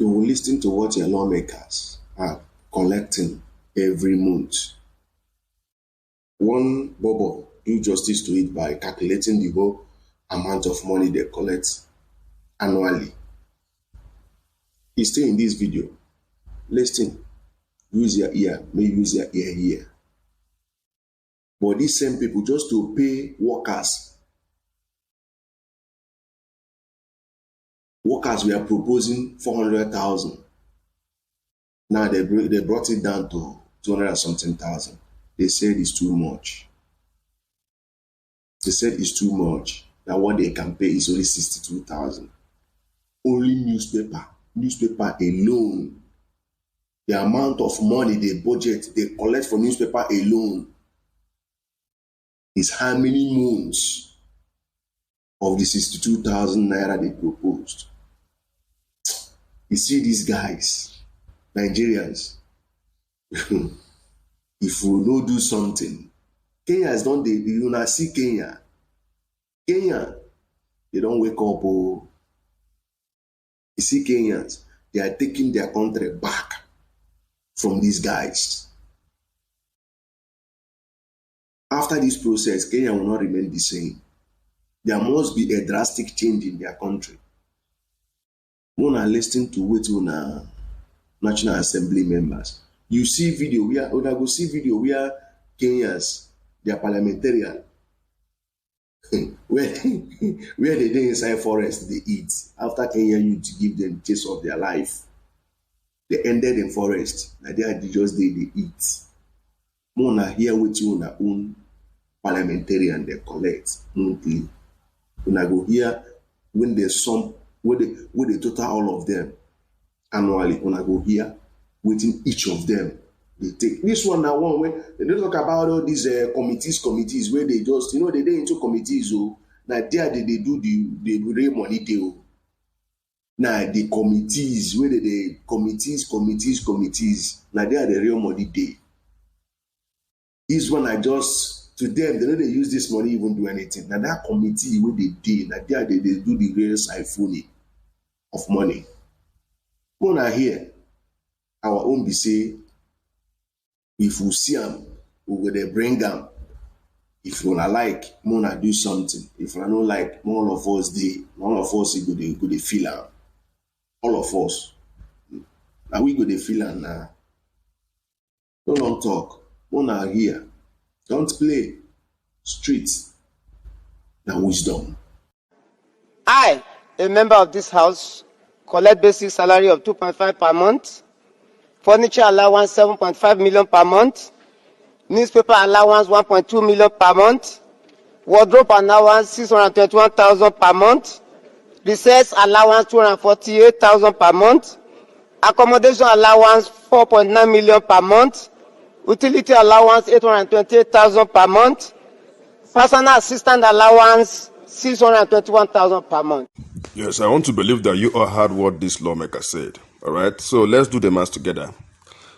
You will listen to what your lawmakers are collecting every month. One bubble do justice to it by calculating the whole amount of money they collect annually. It's still in this video. Listen. Use your ear. May use your ear here. But these same people, just to pay workers we are proposing 400,000. Now they brought it down to 200 and something thousand. They said it's too much. They said it's too much. That what they can pay is only 62,000. Only newspaper alone. The amount of money they budget, they collect for newspaper alone is how many months of the 62,000 naira they proposed. You see these guys, Nigerians, if we don't do something, Kenya has done you not see Kenya. Kenya, they don't wake up. Oh. You see Kenyans, they are taking their country back from these guys. After this process, Kenya will not remain the same. There must be a drastic change in their country. When I listen to what National Assembly members, you see video where Kenyans, their parliamentarian, where they dey inside forest, they eat. After Kenya youth give them taste of their life, they ended in forest. Like they just they eat. Mona hear what you on own parliamentarian they collect monthly. When I go here, when they sum, when they total all of them annually, when I go here, within each of them, they take this one now one when they don't talk about all these committees where they just they into committees. Oh, now there they do the real money deal. Now the committees where they committees. Now they are the real money day. This one I just to them they know they use this money even do anything. Now that committee where they did, now there they do the real siphoning of money. When I hear our own be say, if we see them, we will bring them. If you like, Mona do something. If you don't like, all of us go they feel am. All of us. Now we go they feel am now. No long talk. Mona here. Don't play. Streets. Now wisdom. I, a member of this house, collect basic salary of 2.5 per month. Furniture allowance 7.5 million per month, newspaper allowance 1.2 million per month, wardrobe allowance 621,000 per month, recess allowance 248,000 per month, accommodation allowance 4.9 million per month, utility allowance 828,000 per month, personal assistant allowance 621,000 per month. Yes, I want to believe that you all heard what this lawmaker said. All right, so let's do the math together.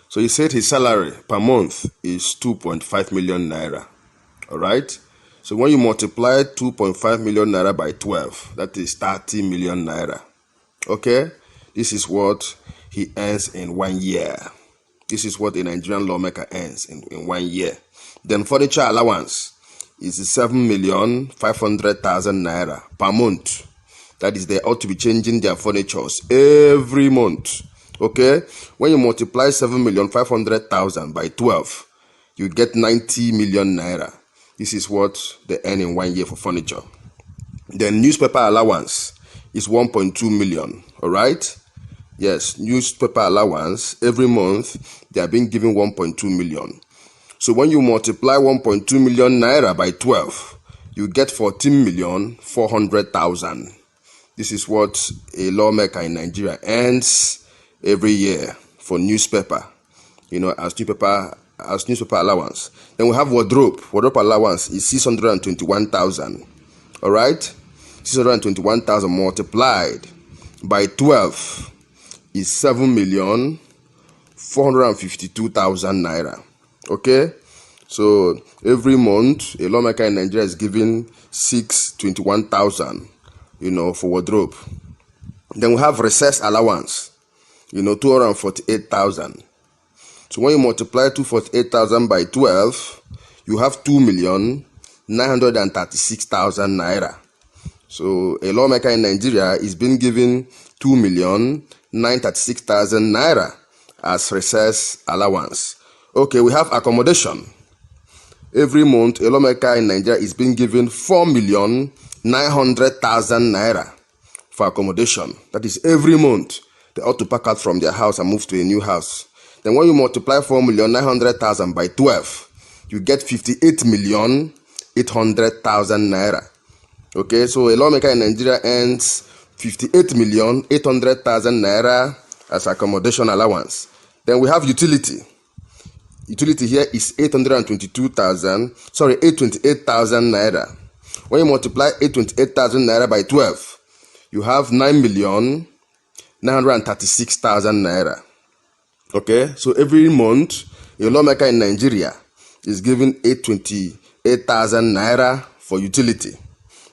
So he said his salary per month is 2.5 million naira. All right, so when you multiply 2.5 million naira by 12, that is 30 million naira. Okay, this is what he earns in 1 year. This is what a Nigerian lawmaker earns in 1 year. Then furniture allowance is 7,500,000 naira per month. That is, they ought to be changing their furnitures every month. Okay? When you multiply 7,500,000 by 12, you get 90 million naira. This is what they earn in 1 year for furniture. Then newspaper allowance is 1.2 million. All right? Yes, newspaper allowance every month they are being given 1.2 million. So when you multiply 1.2 million naira by 12, you get 14,400,000. This is what a lawmaker in Nigeria earns every year for newspaper, as newspaper allowance. Then we have wardrobe. Wardrobe allowance is 621,000. All right, 621,000 multiplied by 12 is 7,452,000 naira. Okay, so every month a lawmaker in Nigeria is giving 621,000. For wardrobe. Then we have recess allowance. 248,000. So when you multiply 248,000 by 12, you have 2,936,000 naira. So a lawmaker in Nigeria is being given 2,936,000 naira as recess allowance. Okay, we have accommodation. Every month, a lawmaker in Nigeria is being given 4,900,000 naira for accommodation. That is every month. They ought to pack out from their house and move to a new house. Then when you multiply 4,900,000 by 12, you get 58,800,000 naira. Okay, so a lawmaker in Nigeria earns 58,800,000 naira as accommodation allowance. Then we have utility. Utility here is 828,000 naira. When you multiply 828,000 naira by 12, you have 9,936,000 naira. Okay, so every month, a lawmaker in Nigeria is given 828,000 naira for utility.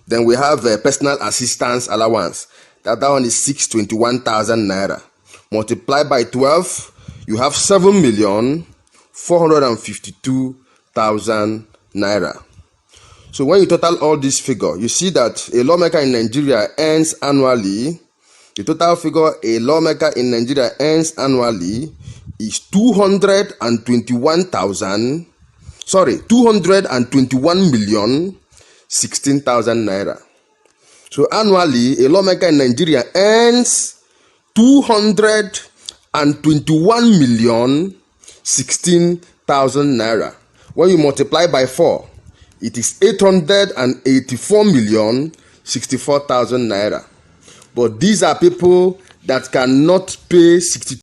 Then we have a personal assistance allowance. That one is 621,000 naira. Multiply by 12, you have 7,452,000 naira. So when you total all this figure, you see that a lawmaker in Nigeria earns annually, the total figure a lawmaker in Nigeria earns annually is 221,016,000 naira. So annually, a lawmaker in Nigeria earns 221,016,000 naira. When you multiply by 4, it is 884,064,000 naira. But these are people that cannot pay 62